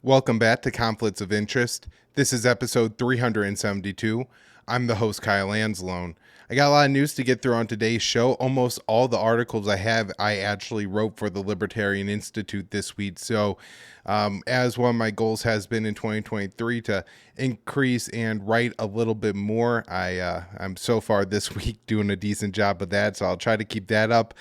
Welcome back to Conflicts of Interest. This is episode 372. I'm the host, Kyle Anzalone. I got a lot of news to get through on today's show. Almost all the articles I actually wrote for the Libertarian Institute this week. So, as one of my goals has been in 2023 to increase and write a little bit more, I'm so far this week doing a decent job of that. So I'll try to keep that up.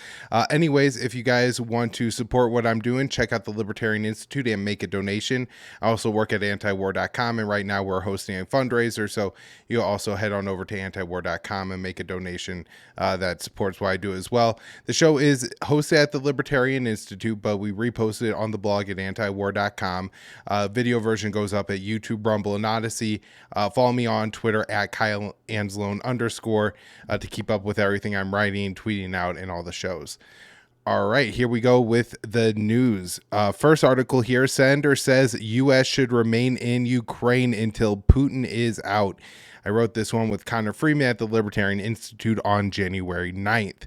Anyways, if you guys want to support what I'm doing, check out the Libertarian Institute and make a donation. I also work at antiwar.com, and right now we're hosting a fundraiser. So you'll also head on over to antiwar.com and make a donation that supports what I do as well. The show is hosted at the Libertarian Institute, but we reposted it on the blog at antiwar.com. Video version goes up at YouTube, Rumble, and Odysee. Follow me on Twitter at Kyle Anzalone _ to keep up with everything I'm writing, tweeting out, and all the shows. All right, here we go with the news. First article here, Senator says U.S. should remain in Ukraine until Putin is out. I wrote this one with Connor Freeman at the Libertarian Institute on January 9th.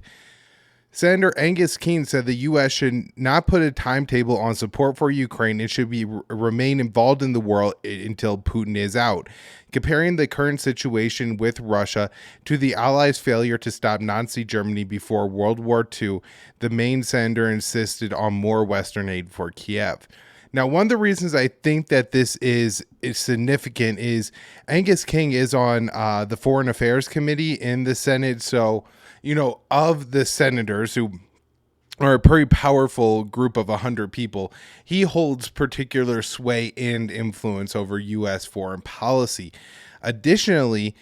Senator Angus King said the U.S. should not put a timetable on support for Ukraine. It should remain involved in the war until Putin is out, comparing the current situation with Russia to the Allies' failure to stop Nazi Germany before World War II. The Maine Senator insisted on more Western aid for Kiev. Now, one of the reasons I think that this is significant is Angus King is on the Foreign Affairs Committee in the Senate. So, of the senators who are a pretty powerful group of 100 people, he holds particular sway and influence over U.S. foreign policy. Additionally,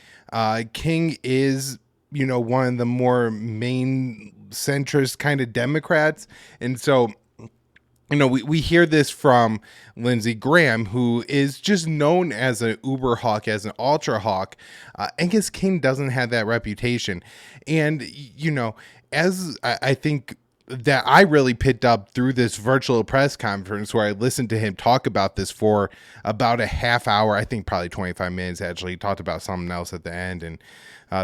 King is, one of the more main centrist kind of Democrats. And so, we hear this from Lindsey Graham, who is just known as an uber hawk, as an ultra hawk. Angus King doesn't have that reputation. And, as I think that I really picked up through this virtual press conference where I listened to him talk about this for about a half hour, I think probably 25 minutes actually. He talked about something else at the end, and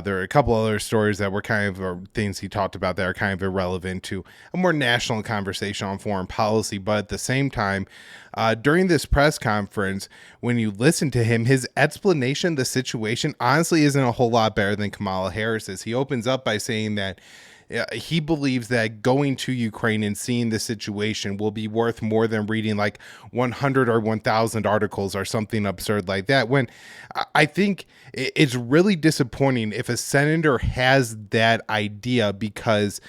there are a couple other stories that were kind of things he talked about that are kind of irrelevant to a more national conversation on foreign policy. But at the same time, during this press conference, when you listen to him, his explanation of the situation honestly isn't a whole lot better than Kamala Harris's. He opens up by saying that he believes that going to Ukraine and seeing the situation will be worth more than reading like 100 or 1,000 articles or something absurd like that. When I think it's really disappointing if a senator has that idea, because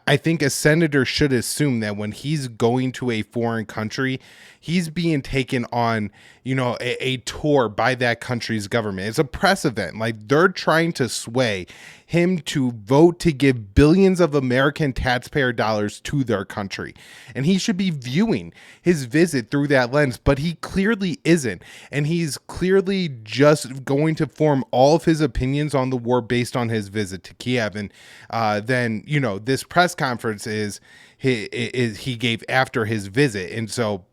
I think a senator should assume that when he's going to a foreign country, he's being taken on, a tour by that country's government. It's a press event. Like, they're trying to sway him to vote to give billions of American taxpayer dollars to their country. And he should be viewing his visit through that lens, but he clearly isn't. And he's clearly just going to form all of his opinions on the war based on his visit to Kiev. And then, this press conference is he gave after his visit. And so,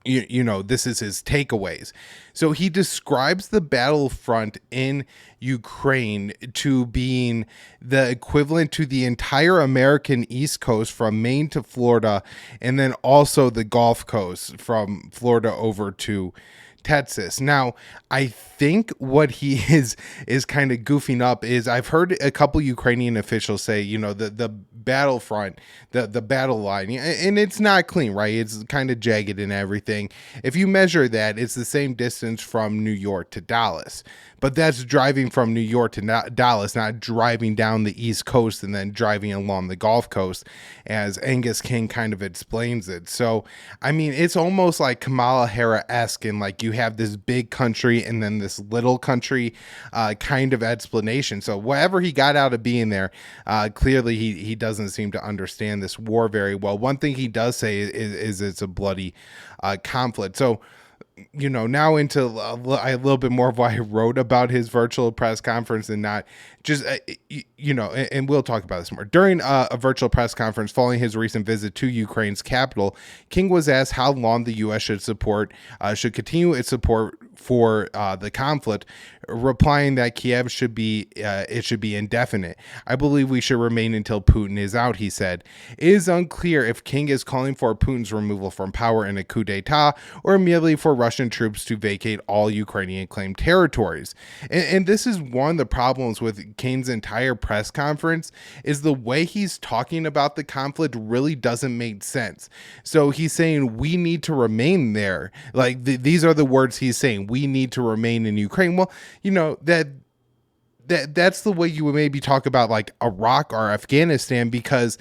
this is his takeaways. So he describes the battlefront in Ukraine to being the equivalent to the entire American East Coast from Maine to Florida, and then also the Gulf Coast from Florida over to Texas. Now, I think what he is kind of goofing up is I've heard a couple Ukrainian officials say, the battlefront, the battle line, and it's not clean, right? It's kind of jagged and everything. If you measure that, it's the same distance from New York to Dallas. But that's driving from New York to Dallas, not driving down the East Coast and then driving along the Gulf Coast, as Angus King kind of explains it. So, I mean, it's almost like Kamala Harris-esque, and like you have this big country and then this little country kind of explanation. So whatever he got out of being there, clearly he doesn't seem to understand this war very well. One thing he does say is it's a bloody conflict. So, now into a little bit more of what I wrote about his virtual press conference, and not just, and we'll talk about this more. During a virtual press conference following his recent visit to Ukraine's capital, King was asked how long the U.S. should continue its support for the conflict, replying that Kiev should be indefinite. I believe we should remain until Putin is out, he said. It is unclear if King is calling for Putin's removal from power in a coup d'etat or merely for Russian troops to vacate all Ukrainian claimed territories. And this is one of the problems with King's entire press conference, is the way he's talking about the conflict really doesn't make sense. So he's saying we need to remain there. Like these are the words he's saying. We need to remain in Ukraine. Well, that's the way you would maybe talk about like Iraq or Afghanistan, because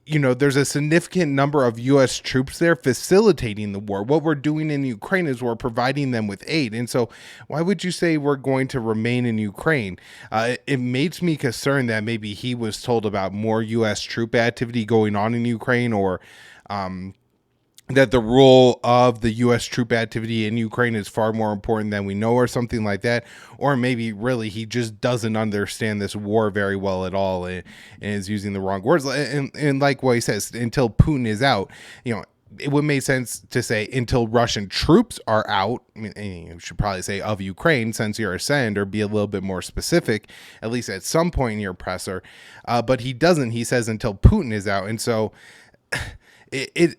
there's a significant number of U.S. troops there facilitating the war. What we're doing in Ukraine is we're providing them with aid. And so why would you say we're going to remain in Ukraine? It makes me concerned that maybe he was told about more U.S. troop activity going on in Ukraine, or that the role of the U.S. troop activity in Ukraine is far more important than we know, or something like that. Or maybe really he just doesn't understand this war very well at all and is using the wrong words. And like what he says, until Putin is out, it would make sense to say until Russian troops are out. I mean, you should probably say of Ukraine, since you're a senator, be a little bit more specific, at least at some point in your presser. But he doesn't. He says until Putin is out. And so it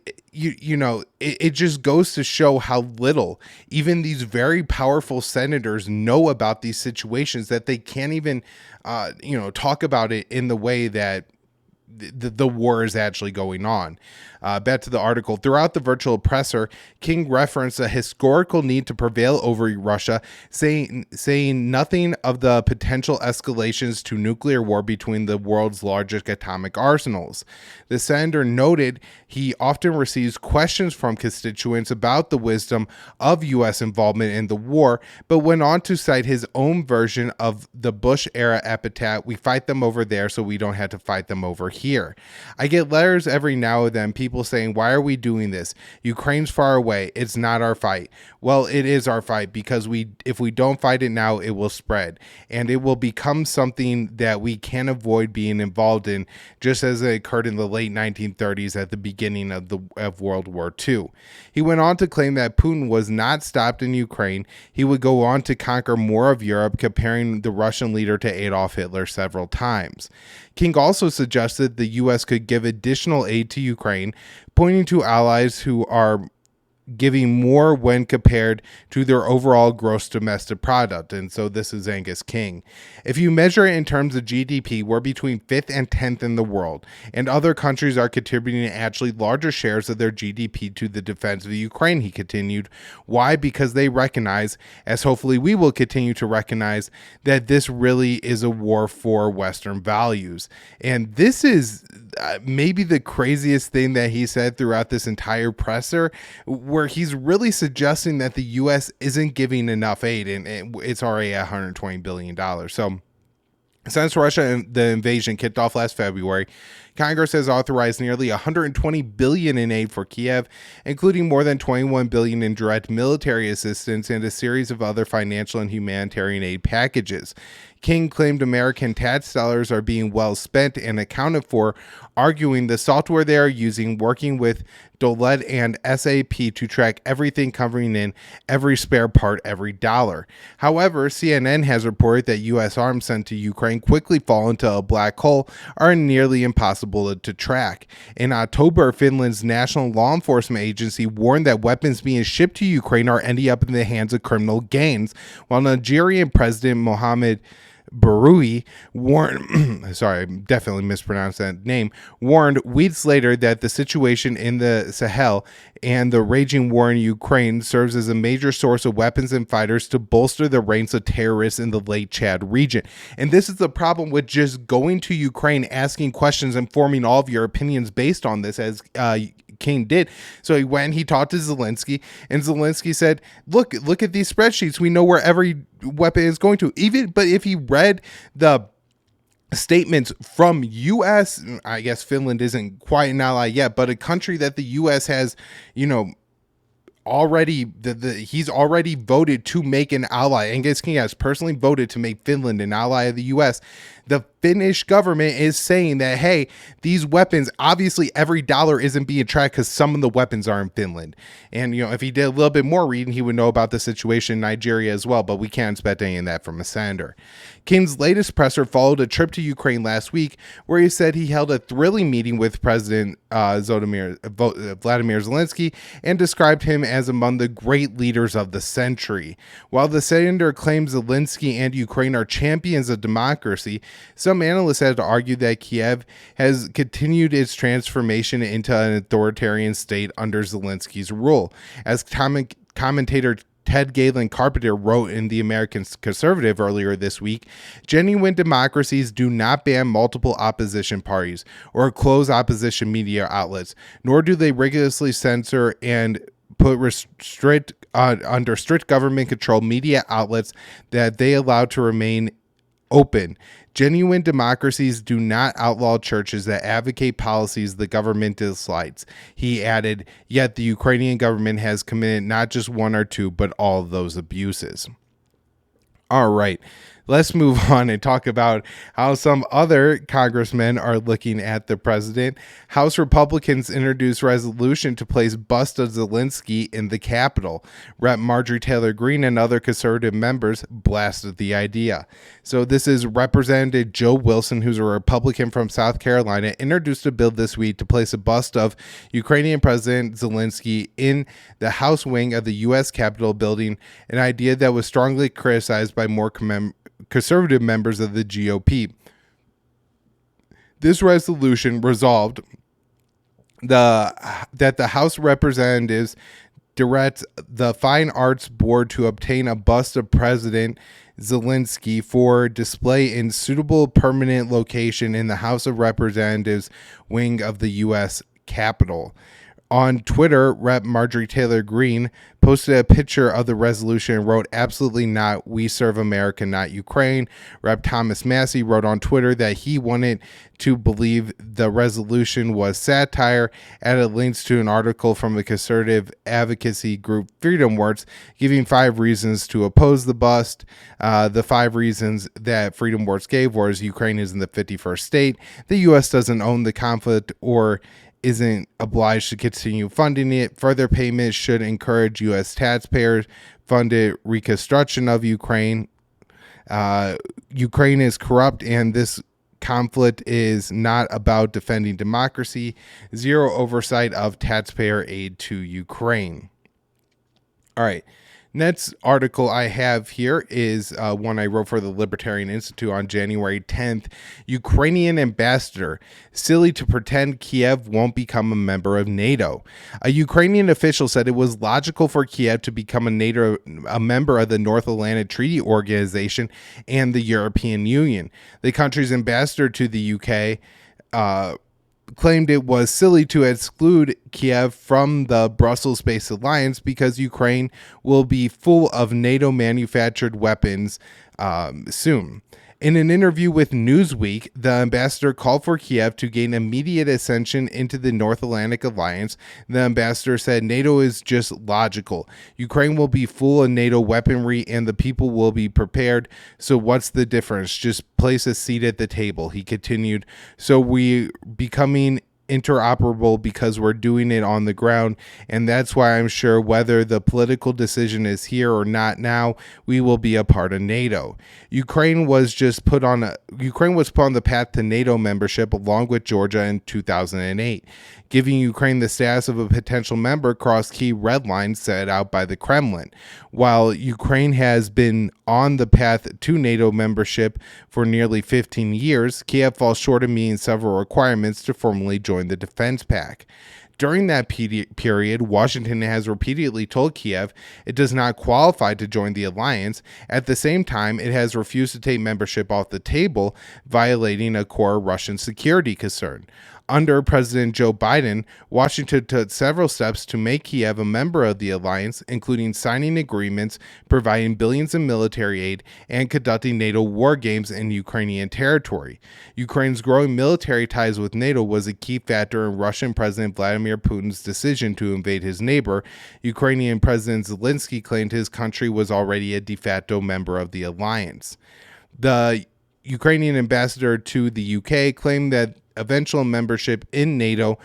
just goes to show how little even these very powerful senators know about these situations, that they can't even talk about it in the way that the war is actually going on. Back to the article. Throughout the virtual presser, King referenced a historical need to prevail over Russia, saying nothing of the potential escalations to nuclear war between the world's largest atomic arsenals. The senator noted he often receives questions from constituents about the wisdom of U.S. involvement in the war, but went on to cite his own version of the Bush-era epitaph, "We fight them over there so we don't have to fight them over here." I get letters every now and then, people saying, "Why are we doing this? Ukraine's far away. It's not our fight." Well, it is our fight, because if we don't fight it now, it will spread, and it will become something that we can't avoid being involved in, just as it occurred in the late 1930s at the beginning of World War II. He went on to claim that Putin was not stopped in Ukraine. He would go on to conquer more of Europe, comparing the Russian leader to Adolf Hitler several times. King also suggested the U.S. could give additional aid to Ukraine, pointing to allies who are giving more when compared to their overall gross domestic product. And so this is Angus King. If you measure it in terms of GDP, we're between 5th and 10th in the world, and other countries are contributing actually larger shares of their GDP to the defense of Ukraine, he continued. Why? Because they recognize, as hopefully we will continue to recognize, that this really is a war for Western values. And this is maybe the craziest thing that he said throughout this entire presser, where he's really suggesting that the U.S. isn't giving enough aid, and it's already at $120 billion. So since the invasion kicked off last February, Congress has authorized nearly $120 billion in aid for Kiev, including more than $21 billion in direct military assistance and a series of other financial and humanitarian aid packages. King claimed American tax dollars are being well spent and accounted for, arguing the software they are using, working with Dolet and SAP, to track everything coming in, every spare part, every dollar. However, CNN has reported that U.S. arms sent to Ukraine quickly fall into a black hole, are nearly impossible to track. In October, Finland's national law enforcement agency warned that weapons being shipped to Ukraine are ending up in the hands of criminal gangs, while Nigerian President Mohamed Baroui warned, sorry, I definitely mispronounced that name, warned weeks later that the situation in the Sahel and the raging war in Ukraine serves as a major source of weapons and fighters to bolster the ranks of terrorists in the Lake Chad region. And this is the problem with just going to Ukraine, asking questions, and forming all of your opinions based on this, as King did. So he went, he talked to Zelensky, and Zelensky said, look at these spreadsheets. We know where every weapon is going to. But if he read the statements from U.S., I guess Finland isn't quite an ally yet, but a country that the U.S. has, already he's already voted to make an ally. Angus King has personally voted to make Finland an ally of the U.S. The Finnish government is saying that, hey, these weapons, obviously every dollar isn't being tracked because some of the weapons are in Finland. And, if he did a little bit more reading, he would know about the situation in Nigeria as well, but we can't expect any of that from a senator. King's latest presser followed a trip to Ukraine last week, where he said he held a thrilling meeting with President Vladimir Zelensky and described him as among the great leaders of the century. While the senator claims Zelensky and Ukraine are champions of democracy, some analysts have argued that Kiev has continued its transformation into an authoritarian state under Zelensky's rule. As commentator Ted Galen Carpenter wrote in The American Conservative earlier this week, genuine democracies do not ban multiple opposition parties or close opposition media outlets, nor do they rigorously censor and put under strict government control media outlets that they allow to remain open. Genuine democracies do not outlaw churches that advocate policies the government dislikes. He added, yet the Ukrainian government has committed not just one or two, but all of those abuses. All right, let's move on and talk about how some other congressmen are looking at the president. House Republicans introduced resolution to place bust of Zelensky in the Capitol. Rep. Marjorie Taylor Greene and other conservative members blasted the idea. So this is Representative Joe Wilson, who's a Republican from South Carolina, introduced a bill this week to place a bust of Ukrainian President Zelensky in the House wing of the U.S. Capitol building, an idea that was strongly criticized by more conservative members of the GOP. This resolution resolved that the House of Representatives directs the Fine Arts Board to obtain a bust of President Zelensky for display in suitable permanent location in the House of Representatives wing of the U.S. Capitol. On Twitter, Rep. Marjorie Taylor Greene posted a picture of the resolution and wrote, "Absolutely not. We serve America, not Ukraine." Rep. Thomas Massie wrote on Twitter that he wanted to believe the resolution was satire, added links to an article from the conservative advocacy group Freedom Works, giving 5 reasons to oppose the bust. The 5 reasons that Freedom Works gave was Ukraine is in the 51st state, the U.S. doesn't own the conflict or isn't obliged to continue funding it. Further payments should encourage U.S. taxpayers funded reconstruction of Ukraine. Ukraine is corrupt, and this conflict is not about defending democracy. Zero oversight of taxpayer aid to Ukraine. All right. Next article I have here is one I wrote for the Libertarian Institute on January 10th. Ukrainian ambassador, silly to pretend Kiev won't become a member of NATO. A Ukrainian official said it was logical for Kiev to become a member of the North Atlantic Treaty Organization and the European Union. The country's ambassador to the UK claimed it was silly to exclude Kiev from the Brussels-based alliance because Ukraine will be full of NATO-manufactured weapons soon. In an interview with Newsweek, the ambassador called for Kiev to gain immediate ascension into the North Atlantic Alliance. The ambassador said NATO is just logical. Ukraine will be full of NATO weaponry and the people will be prepared. So what's the difference? Just place a seat at the table, he continued. So we becoming interoperable because we're doing it on the ground, and that's why I'm sure whether the political decision is here or not now, we will be a part of NATO. Ukraine was put on the path to NATO membership along with Georgia in 2008, giving Ukraine the status of a potential member across key red lines set out by the Kremlin. While Ukraine has been on the path to NATO membership for nearly 15 years, Kiev falls short of meeting several requirements to formally join the defense pact. During that period, Washington has repeatedly told Kiev it does not qualify to join the alliance. At the same time, it has refused to take membership off the table, violating a core Russian security concern. Under President Joe Biden, Washington took several steps to make Kiev a member of the alliance, including signing agreements, providing billions in military aid, and conducting NATO war games in Ukrainian territory. Ukraine's growing military ties with NATO was a key factor in Russian President Vladimir Putin's decision to invade his neighbor. Ukrainian President Zelensky claimed his country was already a de facto member of the alliance. The Ukrainian ambassador to the UK claimed that eventual membership in NATO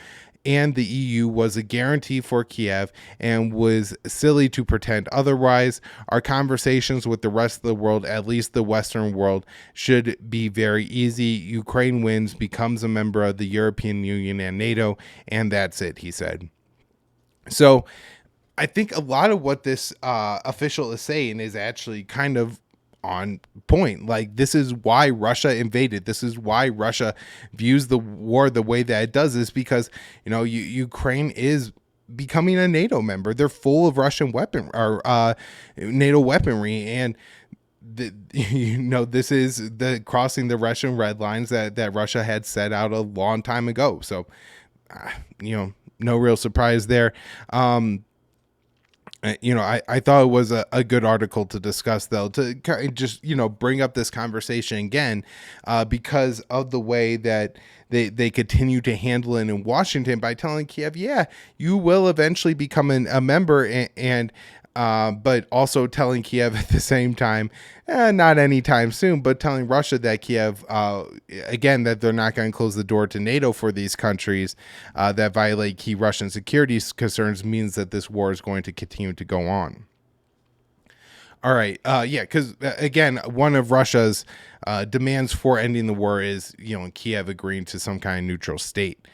and the EU was a guarantee for Kiev and was silly to pretend otherwise. Our conversations with the rest of the world, at least the Western world, should be very easy. Ukraine wins, becomes a member of the European Union and NATO, and that's it, he said. So I think a lot of what this official is saying is actually kind of on point. Like, this is why Russia invaded. This is why Russia views the war the way that it does, is because, Ukraine is becoming a NATO member. They're full of Russian weapon or NATO weaponry. And this is the crossing the Russian red lines that Russia had set out a long time ago. So, no real surprise there. I thought it was a good article to discuss, though, to just, bring up this conversation again, because of the way that they continue to handle it in Washington by telling Kiev, yeah, you will eventually become a member, but also telling Kiev at the same time, not anytime soon, but telling Russia that Kiev, again, that they're not going to close the door to NATO for these countries that violate key Russian security concerns, means that this war is going to continue to go on. All right. Because again, one of Russia's demands for ending the war is, Kiev agreeing to some kind of neutral state.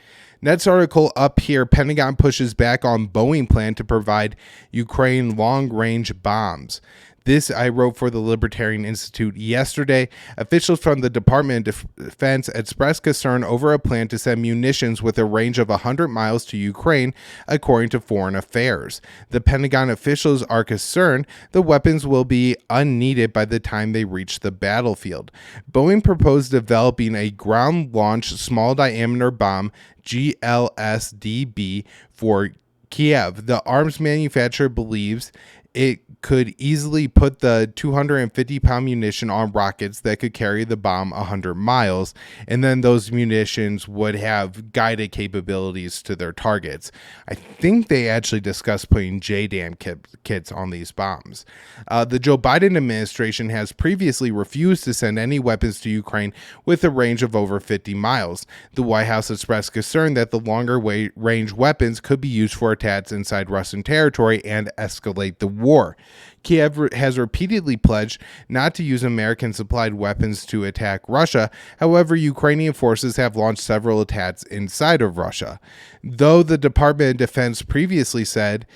Next article up here, Pentagon pushes back on Boeing plan to provide Ukraine long-range bombs. This I wrote for the Libertarian Institute yesterday. Officials from the Department of Defense expressed concern over a plan to send munitions with a range of 100 miles to Ukraine, according to Foreign Affairs. The Pentagon officials are concerned the weapons will be unneeded by the time they reach the battlefield. Boeing proposed developing a ground-launched small-diameter bomb, GLSDB, for Kiev. The arms manufacturer believes it could easily put the 250-pound munition on rockets that could carry the bomb 100 miles, and then those munitions would have guided capabilities to their targets. I think they actually discussed putting JDAM kits on these bombs. The Joe Biden administration has previously refused to send any weapons to Ukraine with a range of over 50 miles. The White House expressed concern that the longer range weapons could be used for attacks inside Russian territory and escalate the war. Kiev has repeatedly pledged not to use American-supplied weapons to attack Russia. However, Ukrainian forces have launched several attacks inside of Russia. Though the Department of Defense previously said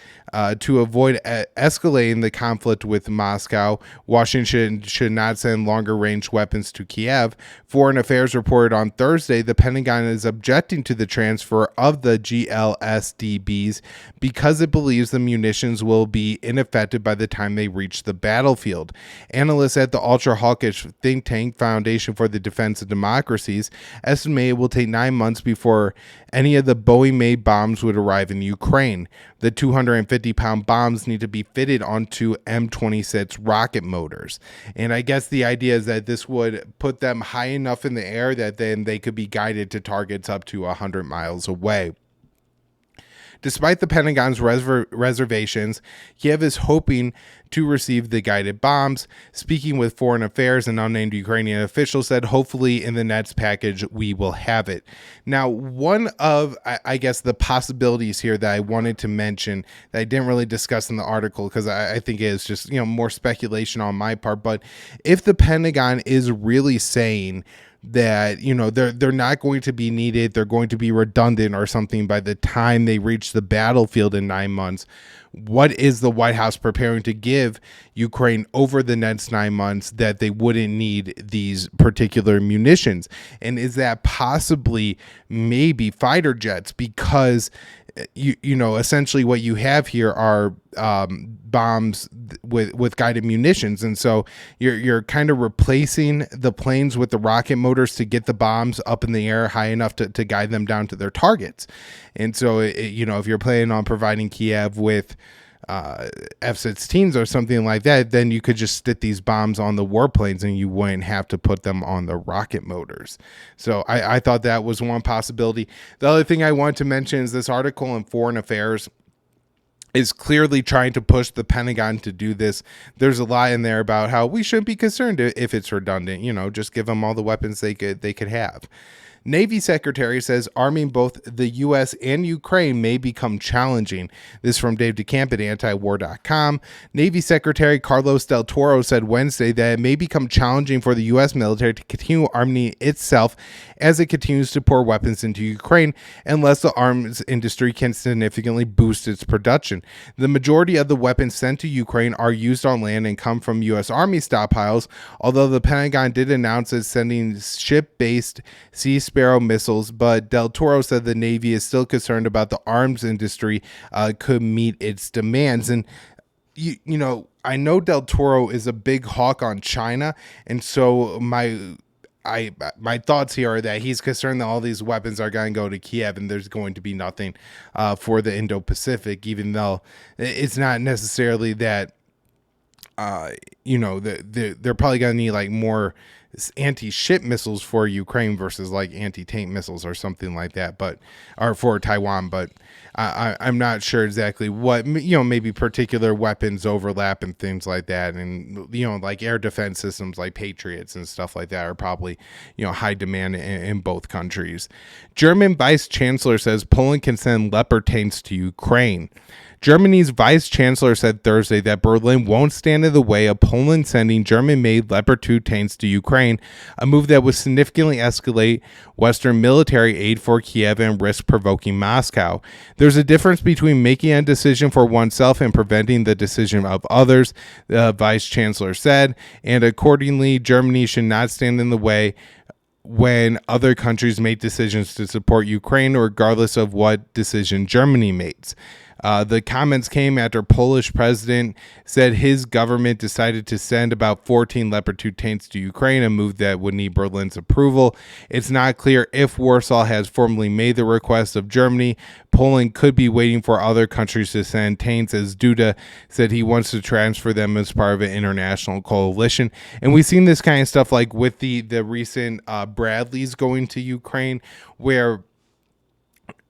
to avoid escalating the conflict with Moscow, Washington should not send longer-range weapons to Kiev. Foreign Affairs reported on Thursday the Pentagon is objecting to the transfer of the GLSDBs because it believes the munitions will be ineffective by the time they reach the battlefield. Analysts at the ultra-hawkish think tank Foundation for the Defense of Democracies estimate it will take 9 months before any of the Boeing-made bombs would arrive in Ukraine. The 250-pound bombs need to be fitted onto M26 rocket motors. And I guess the idea is that this would put them high enough in the air that then they could be guided to targets up to 100 miles away. Despite the Pentagon's reservations, Kiev is hoping to receive the guided bombs. Speaking with Foreign Affairs, an unnamed Ukrainian official said, hopefully in the next package, we will have it. Now, one of, I guess, the possibilities here that I wanted to mention that I didn't really discuss in the article because I think it is just, more speculation on my part. But if the Pentagon is really saying that, they're not going to be needed, they're going to be redundant or something by the time they reach the battlefield in 9 months, what is the White House preparing to give Ukraine over the next 9 months that they wouldn't need these particular munitions? And is that possibly maybe fighter jets? Because essentially what you have here are bombs with guided munitions, and so you're kind of replacing the planes with the rocket motors to get the bombs up in the air high enough to guide them down to their targets. And so if you're planning on providing Kiev with F-16s or something like that, then you could just stick these bombs on the warplanes and you wouldn't have to put them on the rocket motors. So I thought that was one possibility. The other thing I wanted to mention is this article in Foreign Affairs is clearly trying to push the Pentagon to do this. There's a lie in there about how we shouldn't be concerned if it's redundant. Just give them all the weapons they could have. Navy Secretary says arming both the U.S. and Ukraine may become challenging. This from Dave DeCamp at antiwar.com. Navy Secretary Carlos Del Toro said Wednesday that it may become challenging for the U.S. military to continue arming itself as it continues to pour weapons into Ukraine unless the arms industry can significantly boost its production. The majority of the weapons sent to Ukraine are used on land and come from U.S. Army stockpiles, although the Pentagon did announce it's sending ship-based Sea Sparrow missiles, but Del Toro said the Navy is still concerned about the arms industry could meet its demands. And I know Del Toro is a big hawk on China, and so my thoughts here are that he's concerned that all these weapons are going to go to Kiev and there's going to be nothing for the Indo-Pacific, even though it's not necessarily that they're probably going to need like more anti-ship missiles for Ukraine versus like anti-tank missiles or something like that, or for Taiwan. But I'm not sure exactly what, maybe particular weapons overlap and things like that. And, like air defense systems like Patriots and stuff like that are probably, high demand in both countries. German Vice Chancellor says Poland can send Leopard tanks to Ukraine. Germany's vice chancellor said Thursday that Berlin won't stand in the way of Poland sending German-made Leopard 2 tanks to Ukraine, a move that would significantly escalate Western military aid for Kiev and risk provoking Moscow. There's a difference between making a decision for oneself and preventing the decision of others, the vice chancellor said, and accordingly, Germany should not stand in the way when other countries make decisions to support Ukraine, regardless of what decision Germany makes. The comments came after Polish president said his government decided to send about 14 Leopard 2 tanks to Ukraine, a move that would need Berlin's approval. It's not clear if Warsaw has formally made the request of Germany. Poland could be waiting for other countries to send tanks, as Duda said he wants to transfer them as part of an international coalition. And we've seen this kind of stuff like with the recent Bradleys going to Ukraine, where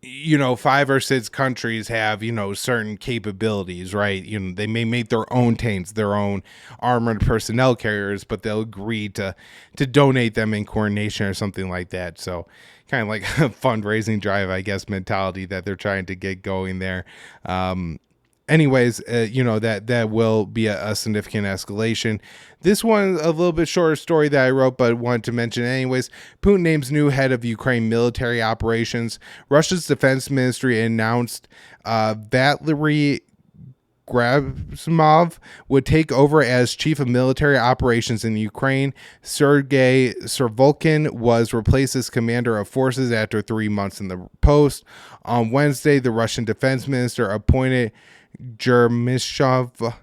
5 or 6 countries have, certain capabilities, right? They may make their own tanks, their own armored personnel carriers, but they'll agree to donate them in coordination or something like that. So kind of like a fundraising drive, I guess, mentality that they're trying to get going there. Anyways, that will be a significant escalation. This one, a little bit shorter story that I wrote, but wanted to mention anyways. Putin names new head of Ukraine military operations. Russia's defense ministry announced Valery Gerasimov would take over as chief of military operations in Ukraine. Sergei Survolkin was replaced as commander of forces after 3 months in the post. On Wednesday, the Russian defense minister appointed Germishov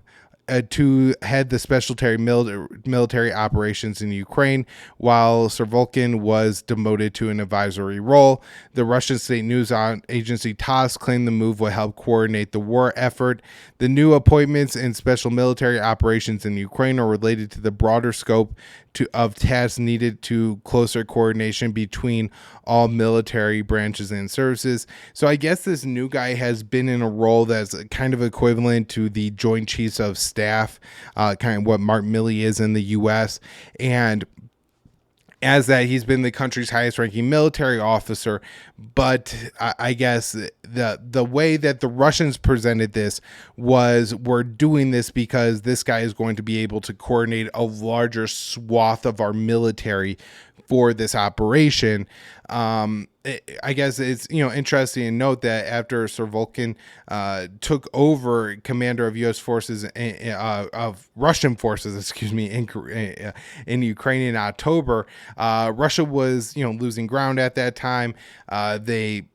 to head the special military operations in Ukraine, while Survolkin was demoted to an advisory role. The Russian state news agency TASS claimed the move will help coordinate the war effort. The new appointments in special military operations in Ukraine are related to the broader scope of tasks needed to closer coordination between all military branches and services. So I guess this new guy has been in a role that's kind of equivalent to the Joint Chiefs of Staff, kind of what Mark Milley is in the U.S. And as that, he's been the country's highest ranking military officer. But I guess the way that the Russians presented this was, we're doing this because this guy is going to be able to coordinate a larger swath of our military for this operation. I guess it's interesting to note that after Survolkin took over commander of U.S. forces of Russian forces, in Ukraine in October, Russia was losing ground at that time. They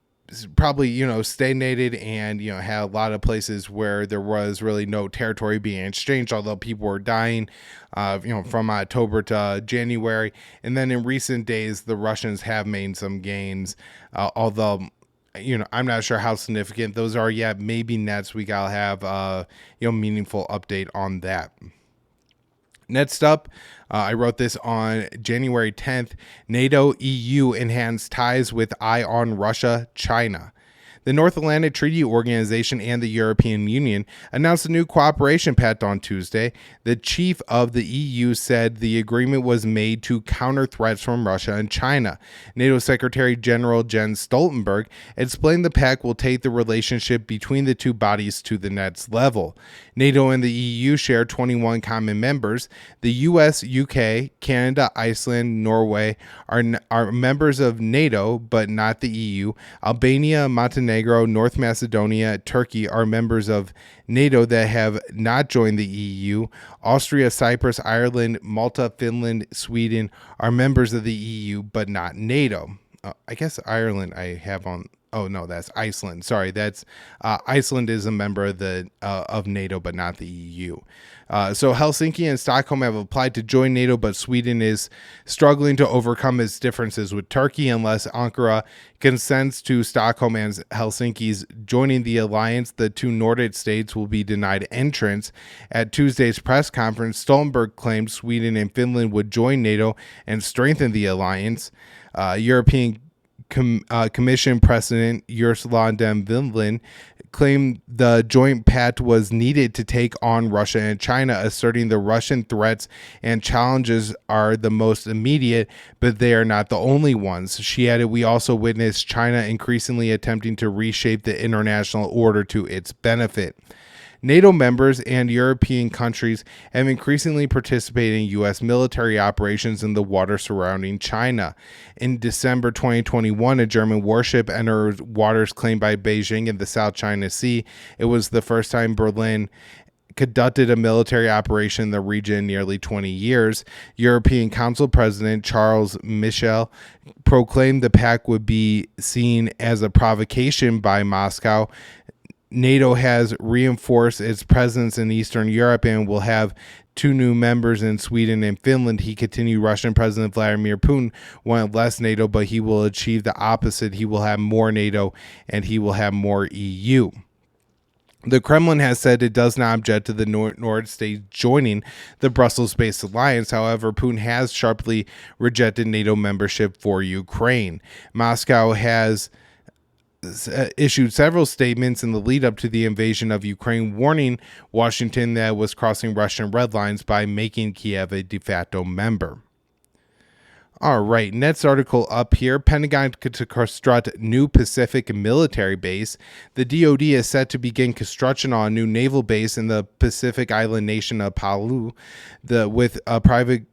probably stagnated and had a lot of places where there was really no territory being exchanged, although people were dying from October to January. And then in recent days the Russians have made some gains, although I'm not sure how significant those are yet. Maybe next week I'll have meaningful update on that. Next up, I wrote this on January 10th. NATO EU enhanced ties with eye on Russia, China. The North Atlantic Treaty Organization and the European Union announced a new cooperation pact on Tuesday. The chief of the EU said the agreement was made to counter threats from Russia and China. NATO Secretary General Jens Stoltenberg explained the pact will take the relationship between the two bodies to the next level. NATO and the EU share 21 common members. The US, UK, Canada, Iceland, Norway are members of NATO, but not the EU. Albania, Montenegro, North Macedonia, Turkey are members of NATO that have not joined the EU. Austria, Cyprus, Ireland, Malta, Finland, Sweden are members of the EU, but not NATO. I guess Ireland I have on. Oh no, that's Iceland. Sorry, that's Iceland is a member of of NATO, but not the EU. So Helsinki and Stockholm have applied to join NATO, but Sweden is struggling to overcome its differences with Turkey. Unless Ankara consents to Stockholm and Helsinki's joining the alliance, the two Nordic states will be denied entrance. At Tuesday's press conference, Stoltenberg claimed Sweden and Finland would join NATO and strengthen the alliance. European Commission President Ursula von der Leyen claimed the joint pact was needed to take on Russia and China, asserting the Russian threats and challenges are the most immediate, but they are not the only ones. She added, "We also witnessed China increasingly attempting to reshape the international order to its benefit." NATO members and European countries have increasingly participated in U.S. military operations in the water surrounding China. In December 2021, a German warship entered waters claimed by Beijing in the South China Sea. It was the first time Berlin conducted a military operation in the region in nearly 20 years. European Council President Charles Michel proclaimed the pact would be seen as a provocation by Moscow. NATO has reinforced its presence in Eastern Europe and will have two new members in Sweden and Finland. He continued, Russian President Vladimir Putin wanted less NATO, but he will achieve the opposite. He will have more NATO and he will have more EU. The Kremlin has said it does not object to the Nordic states joining the Brussels-based alliance. However, Putin has sharply rejected NATO membership for Ukraine. Moscow has issued several statements in the lead up to the invasion of Ukraine, warning Washington that it was crossing Russian red lines by making Kiev a de facto member. All right, next article up here. Pentagon to construct new Pacific military base. The DoD is set to begin construction on a new naval base in the Pacific island nation of Palau, with a private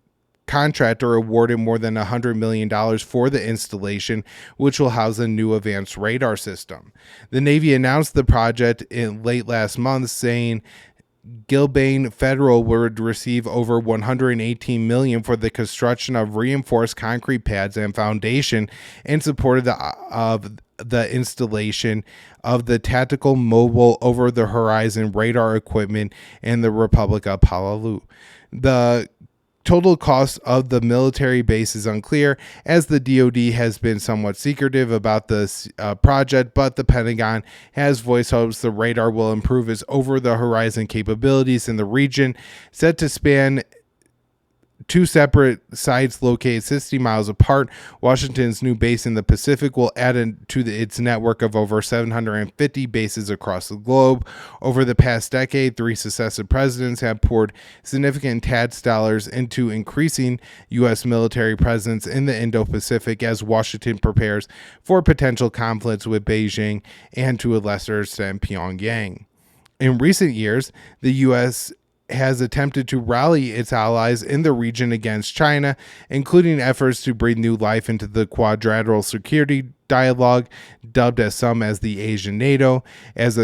contractor awarded more than $100 million for the installation, which will house a new advanced radar system. The Navy announced the project in late last month, saying Gilbane Federal would receive over $118 million for the construction of reinforced concrete pads and foundation in support of the installation of the tactical mobile over-the-horizon radar equipment in the Republic of Palau. The total cost of the military base is unclear, as the DoD has been somewhat secretive about this project, but the Pentagon has voiced hopes the radar will improve its over-the-horizon capabilities in the region, set to span two separate sites located 60 miles apart. Washington's new base in the Pacific will add to its network of over 750 bases across the globe. Over the past decade, 3 successive presidents have poured significant tax dollars into increasing U.S. military presence in the Indo-Pacific as Washington prepares for potential conflicts with Beijing and, to a lesser extent, Pyongyang. In recent years, the U.S. has attempted to rally its allies in the region against China, including efforts to breathe new life into the Quadrilateral Security Dialogue, dubbed as some as the Asian NATO, as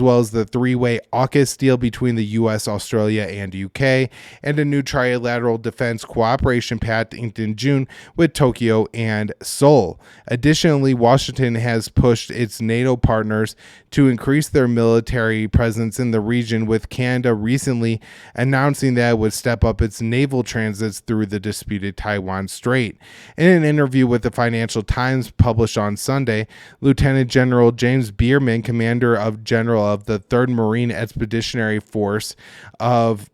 well as the three-way AUKUS deal between the U.S., Australia, and UK, and a new trilateral defense cooperation pact inked in June with Tokyo and Seoul. Additionally, Washington has pushed its NATO partners to increase their military presence in the region, with Canada recently announcing that it would step up its naval transits through the disputed Taiwan Strait. In an interview with the Financial Times published on Sunday, Lieutenant General James Bierman, Commander of the 3rd Marine Expeditionary Force of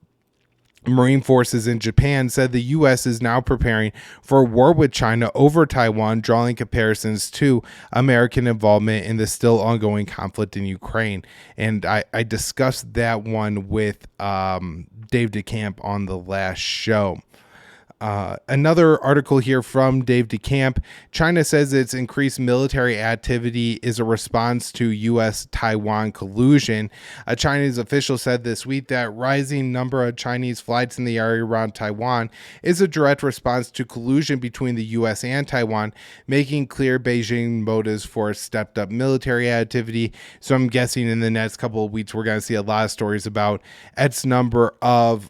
Marine forces in Japan said the U.S. is now preparing for a war with China over Taiwan, drawing comparisons to American involvement in the still ongoing conflict in Ukraine. And I discussed that one with Dave DeCamp on the last show. Another article here from Dave DeCamp. China says its increased military activity is a response to U.S.-Taiwan collusion. A Chinese official said this week that rising number of Chinese flights in the area around Taiwan is a direct response to collusion between the U.S. and Taiwan, making clear Beijing motives for stepped-up military activity. So I'm guessing in the next couple of weeks we're going to see a lot of stories about X number of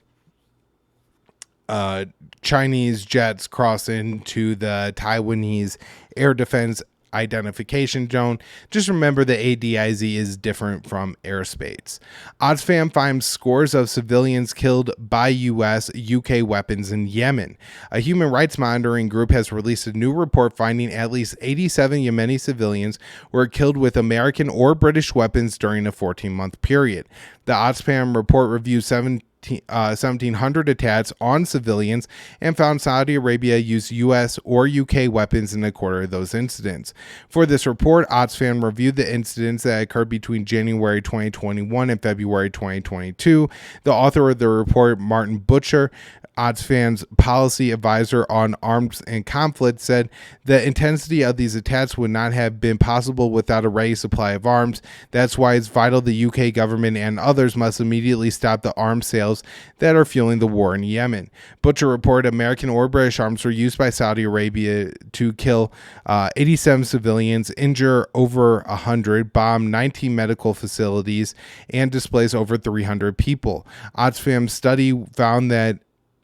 Chinese jets cross into the Taiwanese air defense identification zone. Just remember the ADIZ is different from airspace. Oxfam finds scores of civilians killed by US, UK weapons in Yemen. A human rights monitoring group has released a new report finding at least 87 Yemeni civilians were killed with American or British weapons during a 14-month period. The Oxfam report reviewed 1,700 attacks on civilians and found Saudi Arabia used U.S. or U.K. weapons in a quarter of those incidents. For this report, Oxfam reviewed the incidents that occurred between January 2021 and February 2022. The author of the report, Martin Butcher, Oxfam's policy advisor on arms and conflict, said the intensity of these attacks would not have been possible without a ready supply of arms. That's why it's vital the UK government and others must immediately stop the arms sales that are fueling the war in Yemen. Butcher reported American or British arms were used by Saudi Arabia to kill 87 civilians, injure over 100, bomb 19 medical facilities, and displace over 300 people. Oxfam's study found that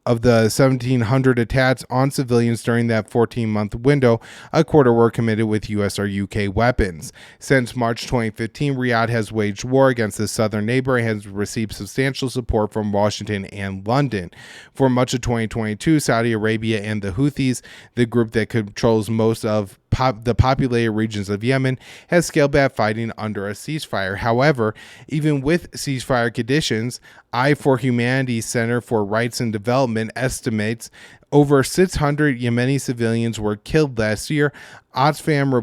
of the 1,700 attacks on civilians during that 14-month window, a quarter were committed with U.S. or U.K. weapons. Since March 2015, Riyadh has waged war against its southern neighbor and has received substantial support from Washington and London. For much of 2022, Saudi Arabia and the Houthis, the group that controls most of the populated regions of Yemen, has scaled back fighting under a ceasefire. However, even with ceasefire conditions, I4Humanity Center for Rights and Development estimates over 600 Yemeni civilians were killed last year. The Oxfam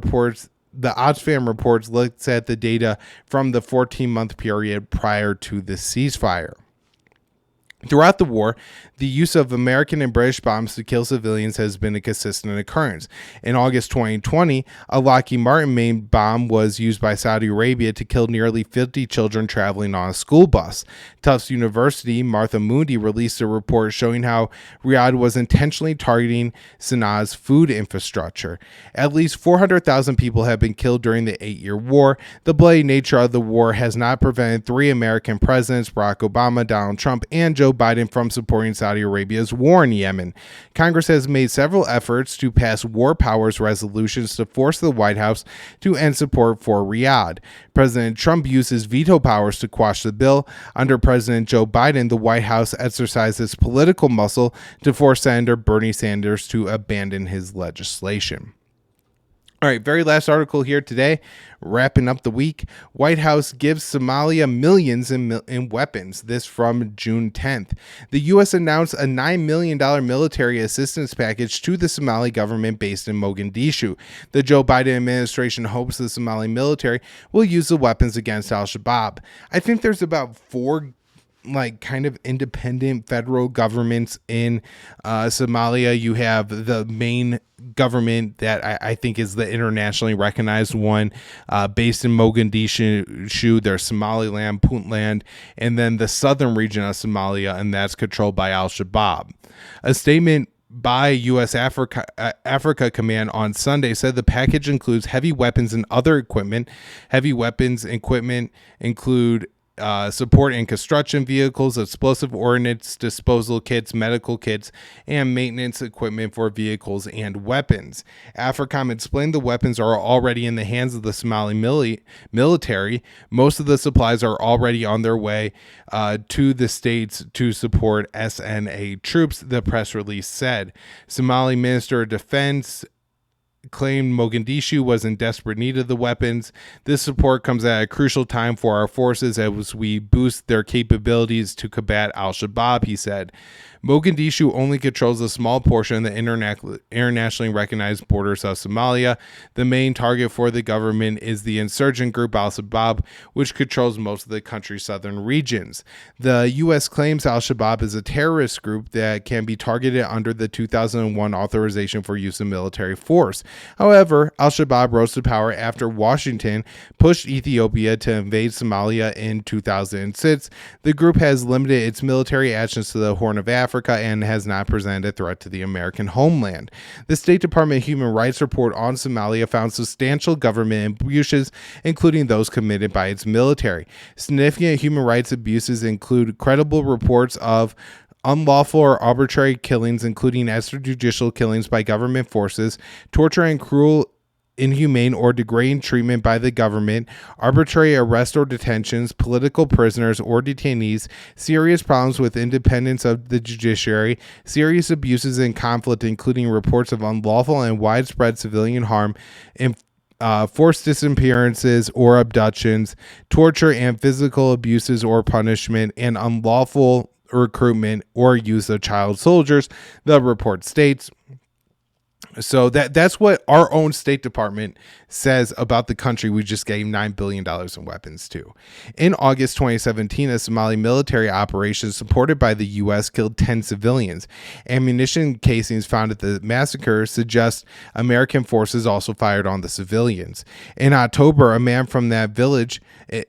reports looks at the data from the 14-month period prior to the ceasefire. Throughout the war, the use of American and British bombs to kill civilians has been a consistent occurrence. In August 2020, a Lockheed Martin-made bomb was used by Saudi Arabia to kill nearly 50 children traveling on a school bus. Tufts University, Martha Moody, released a report showing how Riyadh was intentionally targeting Sana's food infrastructure. At least 400,000 people have been killed during the 8-year war. The bloody nature of the war has not prevented 3 American presidents, Barack Obama, Donald Trump, and Joe Biden, from supporting Saudi Arabia's war in Yemen. Congress has made several efforts to pass war powers resolutions to force the White House to end support for Riyadh. President Trump used his veto powers to quash the bill. Under President Joe Biden, the White House exercised its political muscle to force Senator Bernie Sanders to abandon his legislation. All right, very last article here today, wrapping up the week. White House gives Somalia millions in weapons. This from June 10th. The U.S. announced a $9 million military assistance package to the Somali government based in Mogadishu. The Joe Biden administration hopes the Somali military will use the weapons against al-Shabaab. I think there's about 4 kind of independent federal governments in Somalia. You have the Maine government that I think is the internationally recognized one, based in Mogadishu. There's Somaliland, Puntland, and then the southern region of Somalia, and that's controlled by al-Shabaab. A statement by U.S. Africa Command on Sunday said the package includes heavy weapons and other equipment. Heavy weapons equipment include support in construction vehicles, explosive ordnance disposal kits, medical kits, and maintenance equipment for vehicles and weapons. AFRICOM explained the weapons are already in the hands of the Somali military. Most of the supplies are already on their way to the states to support SNA troops, the press release said. Somali Minister of Defense claimed Mogadishu was in desperate need of the weapons. This support comes at a crucial time for our forces as we boost their capabilities to combat al-Shabaab, he said. Mogadishu only controls a small portion of the internationally recognized borders of Somalia. The main target for the government is the insurgent group al-Shabaab, which controls most of the country's southern regions. The U.S. claims al-Shabaab is a terrorist group that can be targeted under the 2001 authorization for use of military force. However, al-Shabaab rose to power after Washington pushed Ethiopia to invade Somalia in 2006. The group has limited its military actions to the Horn of Africa and has not presented a threat to the American homeland. The State Department Human Rights Report on Somalia found substantial government abuses, including those committed by its military. Significant human rights abuses include credible reports of unlawful or arbitrary killings, including extrajudicial killings by government forces, torture and cruel, inhumane or degrading treatment by the government, arbitrary arrest or detentions, political prisoners or detainees, serious problems with independence of the judiciary, serious abuses and conflict, including reports of unlawful and widespread civilian harm, forced disappearances or abductions, torture and physical abuses or punishment, and unlawful recruitment or use of child soldiers, the report states. So that's what our own State Department says about the country we just gave $9 billion in weapons to. In August 2017, a Somali military operation supported by the U.S. killed 10 civilians. Ammunition casings found at the massacre suggest American forces also fired on the civilians. In October, a man from that village,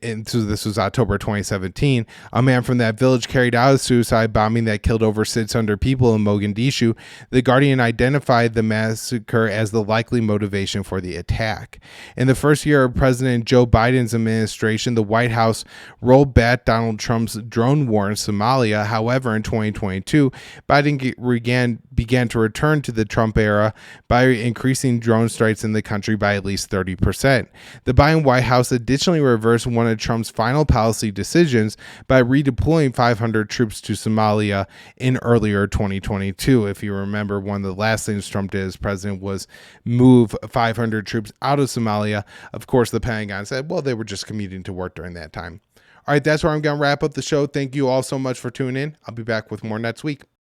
and so this was October 2017, a man from that village carried out a suicide bombing that killed over 600 people in Mogadishu. The Guardian identified the massacre as the likely motivation for the attack. In the first year of President Joe Biden's administration, the White House rolled back Donald Trump's drone war in Somalia. However, in 2022, Biden began to return to the Trump era by increasing drone strikes in the country by at least 30%. The Biden White House additionally reversed one of Trump's final policy decisions by redeploying 500 troops to Somalia in earlier 2022. If you remember, one of the last things Trump did as president was move 500 troops out of Somalia. Of course, the Pentagon said, well, they were just commuting to work during that time. All right, that's where I'm going to wrap up the show. Thank you all so much for tuning in. I'll be back with more next week.